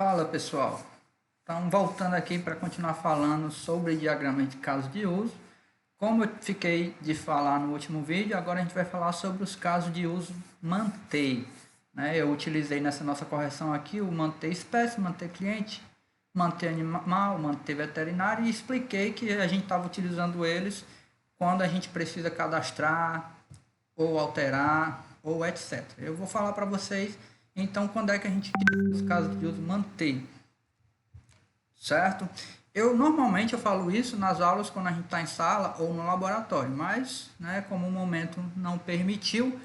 Fala pessoal, então voltando aqui para continuar falando sobre diagrama de casos de uso. Como eu fiquei de falar no último vídeo, agora a gente vai falar sobre os casos de uso manter. Eu utilizei nessa nossa correção aqui o manter espécie, manter cliente, manter animal, manter veterinário e expliquei que a gente estava utilizando eles quando a gente precisa cadastrar ou alterar ou etc. Eu vou falar para vocês então quando é que a gente utiliza os casos de uso manter, certo? Normalmente eu falo isso nas aulas quando a gente está em sala ou no laboratório, mas como o momento não permitiu,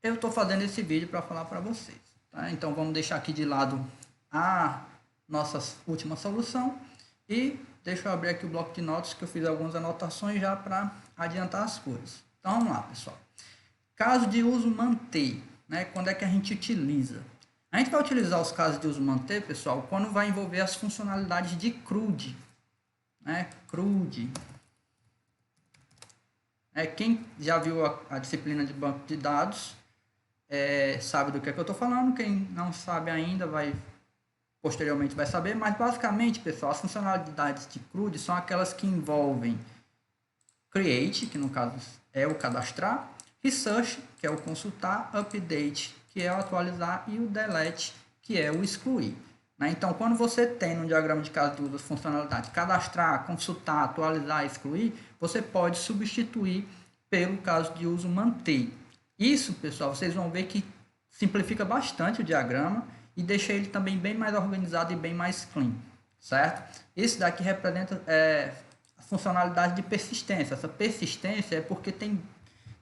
eu estou fazendo esse vídeo para falar para vocês. Tá? Então vamos deixar aqui de lado a nossa última solução e deixa eu abrir aqui o bloco de notas que eu fiz algumas anotações já para adiantar as coisas. Então vamos lá, pessoal. Caso de uso manter, quando é que a gente utiliza? A gente vai utilizar os casos de uso manter, pessoal, quando vai envolver as funcionalidades de CRUD. CRUD. Quem já viu a disciplina de banco de dados sabe do que eu estou falando. Quem não sabe ainda posteriormente vai saber. Mas basicamente, pessoal, as funcionalidades de CRUD são aquelas que envolvem create, que no caso é o cadastrar, research, que é o consultar, update, que é o atualizar, e o delete, que é o excluir. Então, quando você tem no diagrama de caso de uso a funcionalidade cadastrar, consultar, atualizar, excluir, você pode substituir pelo caso de uso manter. Isso, pessoal, vocês vão ver que simplifica bastante o diagrama e deixa ele também bem mais organizado e bem mais clean, certo? Esse daqui representa a funcionalidade de persistência. Essa persistência é porque tem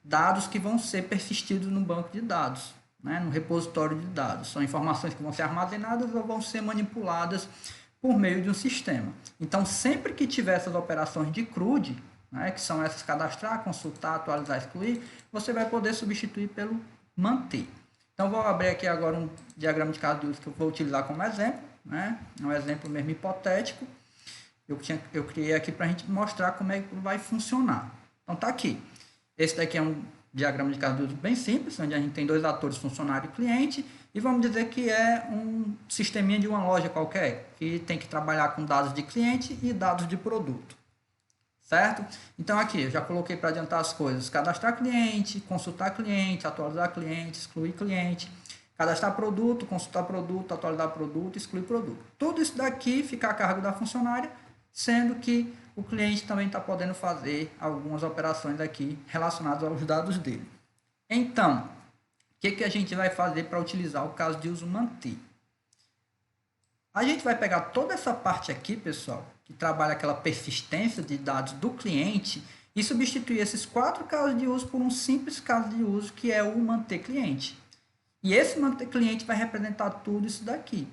dados que vão ser persistidos no banco de dados, no repositório de dados. São informações que vão ser armazenadas ou vão ser manipuladas por meio de um sistema. Então, sempre que tiver essas operações de CRUD, que são essas cadastrar, consultar, atualizar, excluir, você vai poder substituir pelo manter. Então, vou abrir aqui agora um diagrama de caso de uso que eu vou utilizar como exemplo. É um exemplo mesmo hipotético. Eu criei aqui para a gente mostrar como é que vai funcionar. Então, tá aqui. Esse daqui é um diagrama de caso de uso bem simples, onde a gente tem dois atores, funcionário e cliente, e vamos dizer que é um sisteminha de uma loja qualquer, que tem que trabalhar com dados de cliente e dados de produto, certo? Então aqui, eu já coloquei para adiantar as coisas, cadastrar cliente, consultar cliente, atualizar cliente, excluir cliente, cadastrar produto, consultar produto, atualizar produto, excluir produto. Tudo isso daqui fica a cargo da funcionária, sendo que o cliente também está podendo fazer algumas operações aqui relacionadas aos dados dele. Então, o que a gente vai fazer para utilizar o caso de uso manter? A gente vai pegar toda essa parte aqui, pessoal, que trabalha aquela persistência de dados do cliente e substituir esses 4 casos de uso por um simples caso de uso que é o manter cliente. E esse manter cliente vai representar tudo isso daqui,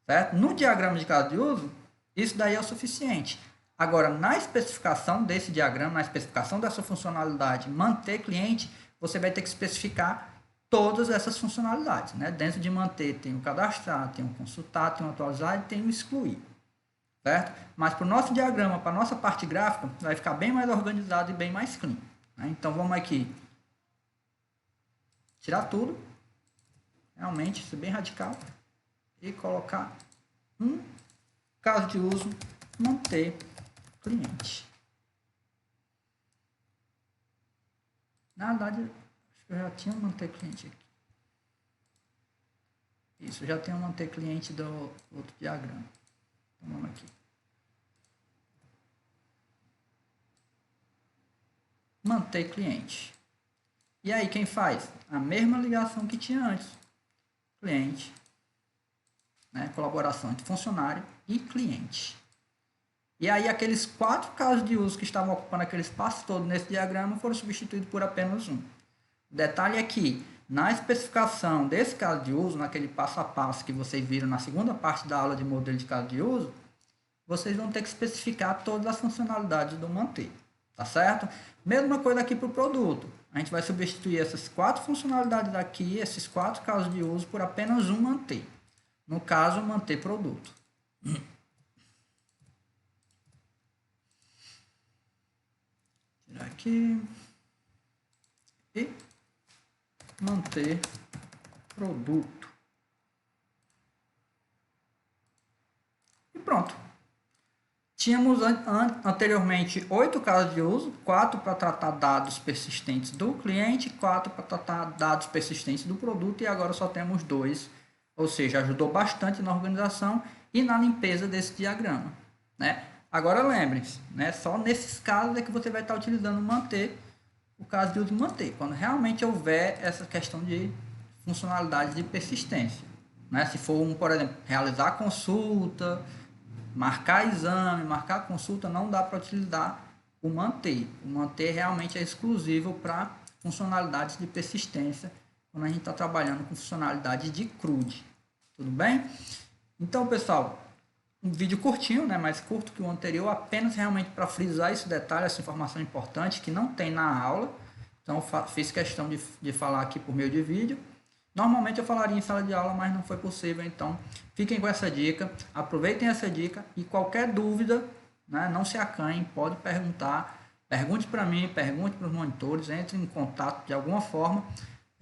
certo? No diagrama de caso de uso, isso daí é o suficiente. Agora, na especificação desse diagrama, na especificação dessa funcionalidade manter cliente, você vai ter que especificar todas essas funcionalidades. Dentro de manter tem o cadastrar, tem o consultar, tem o atualizar e tem o excluir, certo? Mas para o nosso diagrama, para a nossa parte gráfica, vai ficar bem mais organizado e bem mais clean. Então, vamos aqui tirar tudo, realmente, isso é bem radical, e colocar um caso de uso manter cliente. Na verdade, acho que eu já tinha um manter cliente aqui. Isso, já tenho um manter cliente do outro diagrama. Então, vamos aqui. Manter cliente. E aí, quem faz? A mesma ligação que tinha antes. Cliente. Colaboração entre funcionário e cliente. E aí, aqueles 4 casos de uso que estavam ocupando aquele espaço todo nesse diagrama foram substituídos por apenas um. O detalhe é que, na especificação desse caso de uso, naquele passo a passo que vocês viram na segunda parte da aula de modelo de caso de uso, vocês vão ter que especificar todas as funcionalidades do manter. Tá certo? Mesma coisa aqui para o produto. A gente vai substituir essas 4 funcionalidades aqui, esses 4 casos de uso, por apenas um manter. No caso, manter produto. Tirar aqui. E manter produto. pronto. Tínhamos anteriormente 8 casos de uso, 4 para tratar dados persistentes do cliente, 4 para tratar dados persistentes do produto e agora só temos 2. Ou seja, ajudou bastante na organização e na limpeza desse diagrama, né? Agora lembrem-se, né? Só nesses casos é que você vai estar utilizando manter, o caso de uso manter, quando realmente houver essa questão de funcionalidade de persistência, né? Se for, por exemplo, realizar consulta, marcar exame, marcar consulta, não dá para utilizar o manter. O manter realmente é exclusivo para funcionalidades de persistência, quando a gente está trabalhando com funcionalidades de CRUD. Tudo bem? Então, pessoal, um vídeo curtinho, né, mais curto que o anterior, apenas realmente para frisar esse detalhe, essa informação importante que não tem na aula. Então, fiz questão de falar aqui por meio de vídeo. Normalmente eu falaria em sala de aula, mas não foi possível, então fiquem com essa dica, aproveitem essa dica e qualquer dúvida, né, não se acanhem, pode perguntar, pergunte para mim, pergunte para os monitores, entre em contato de alguma forma,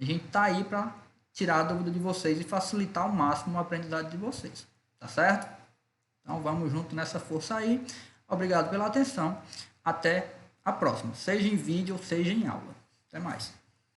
a gente está aí para tirar a dúvida de vocês e facilitar ao máximo a aprendizagem de vocês, tá certo? Então vamos junto nessa força aí, obrigado pela atenção, até a próxima, seja em vídeo ou seja em aula, até mais.